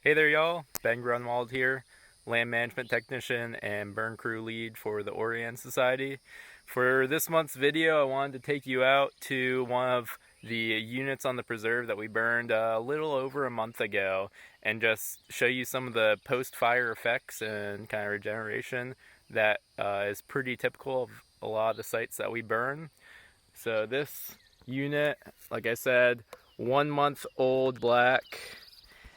Hey there, y'all. Ben Grunwald here, land management technician and burn crew lead for the Orianne Society. For this month's video, I wanted to take you out to one of the units on the preserve that we burned a little over a month ago and just show you some of the post-fire effects and kind of regeneration that is pretty typical of a lot of the sites that we burn. So this unit, like I said, 1 month old black.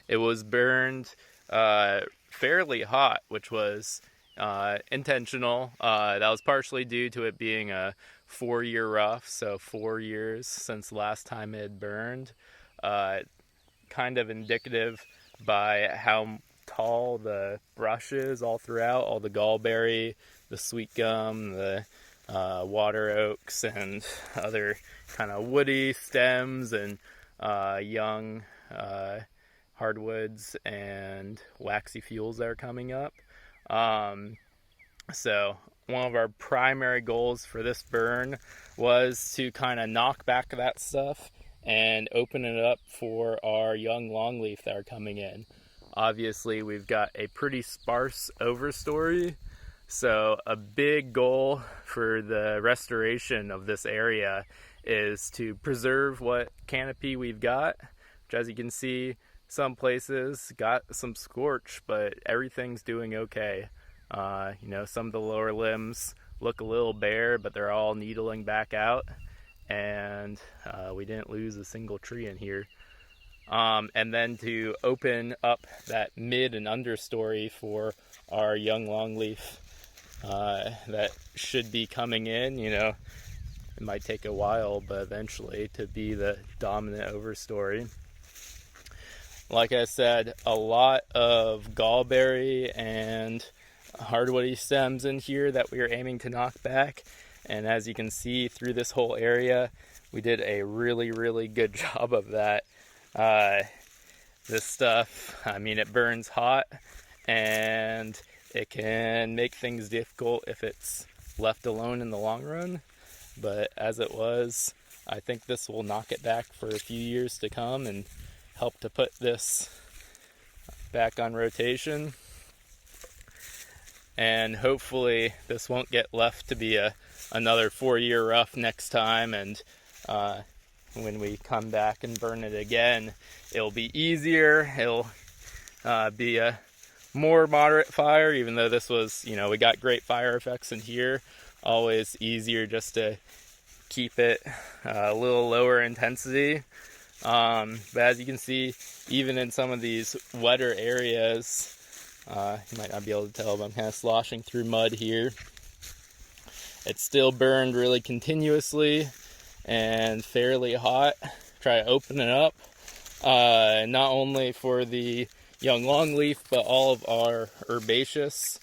It was burned fairly hot, which was intentional. That was partially due to it being a 4-year rough, so 4 years since the last time it had burned. Kind of indicative by how tall the brush is all throughout, all the gallberry, the sweet gum, the water oaks, and other kind of woody stems and young hardwoods and waxy fuels that are coming up. So one of our primary goals for this burn was to kind of knock back that stuff and open it up for our young longleaf that are coming in. Obviously, we've got a pretty sparse overstory, so a big goal for the restoration of this area is to preserve what canopy we've got, which, as you can see, some places got some scorch, but everything's doing okay. Some of the lower limbs look a little bare, but they're all needling back out, and we didn't lose a single tree in here. And then to open up that mid and understory for our young longleaf that should be coming in, it might take a while, but eventually to be the dominant overstory. Like I said, a lot of gallberry and hardwoody stems in here that we are aiming to knock back. And as you can see through this whole area, we did a really, really good job of that. This stuff, it burns hot and it can make things difficult if it's left alone in the long run. But as it was, I think this will knock it back for a few years to come and help to put this back on rotation. And hopefully this won't get left to be another 4-year rough next time, and when we come back and burn it again, it'll be easier. It'll be a more moderate fire, even though this was, we got great fire effects in here. Always easier just to keep it a little lower intensity. But as you can see, even in some of these wetter areas, you might not be able to tell, but I'm kind of sloshing through mud here. It's still burned really continuously and fairly hot. Try to open it up, not only for the young longleaf, but all of our herbaceous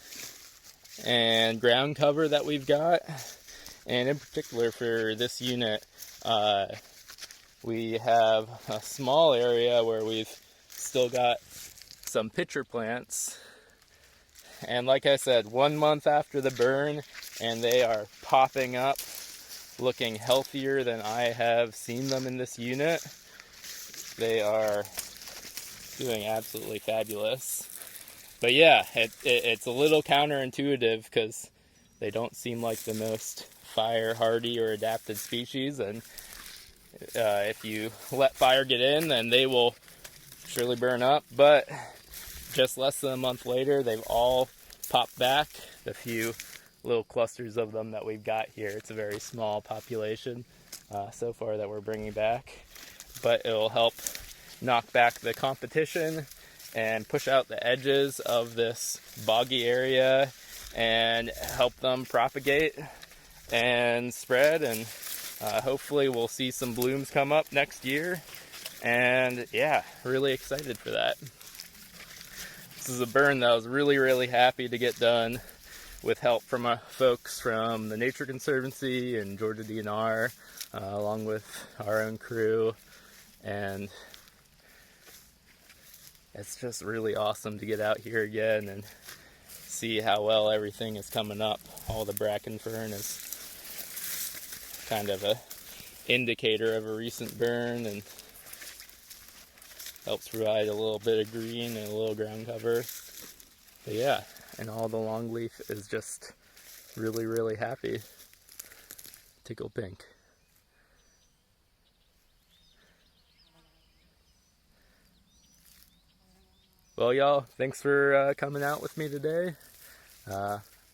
and ground cover that we've got. And in particular for this unit, we have a small area where we've still got some pitcher plants. And like I said, 1 month after the burn, and they are popping up, looking healthier than I have seen them in this unit. They are doing absolutely fabulous. But yeah, it's a little counterintuitive because they don't seem like the most fire hardy or adapted species, and if you let fire get in, then they will surely burn up. But just less than a month later, they've all popped back. The few little clusters of them that we've got here, it's a very small population so far that we're bringing back, but it'll help knock back the competition and push out the edges of this boggy area and help them propagate and spread, and hopefully we'll see some blooms come up next year. And yeah, really excited for that. This is a burn that I was really, really happy to get done with help from folks from the Nature Conservancy and Georgia DNR, along with our own crew. And it's just really awesome to get out here again and see how well everything is coming up. All the bracken fern is kind of a indicator of a recent burn, and Helps provide a little bit of green and a little ground cover. But yeah, and all the longleaf is just really, really happy. Tickle pink. Well, y'all, thanks for coming out with me today.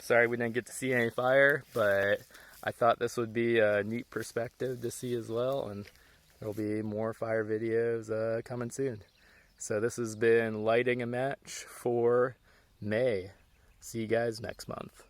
Sorry we didn't get to see any fire, but I thought this would be a neat perspective to see as well, and there'll be more fire videos coming soon. So this has been Lighting a Match for May. See you guys next month.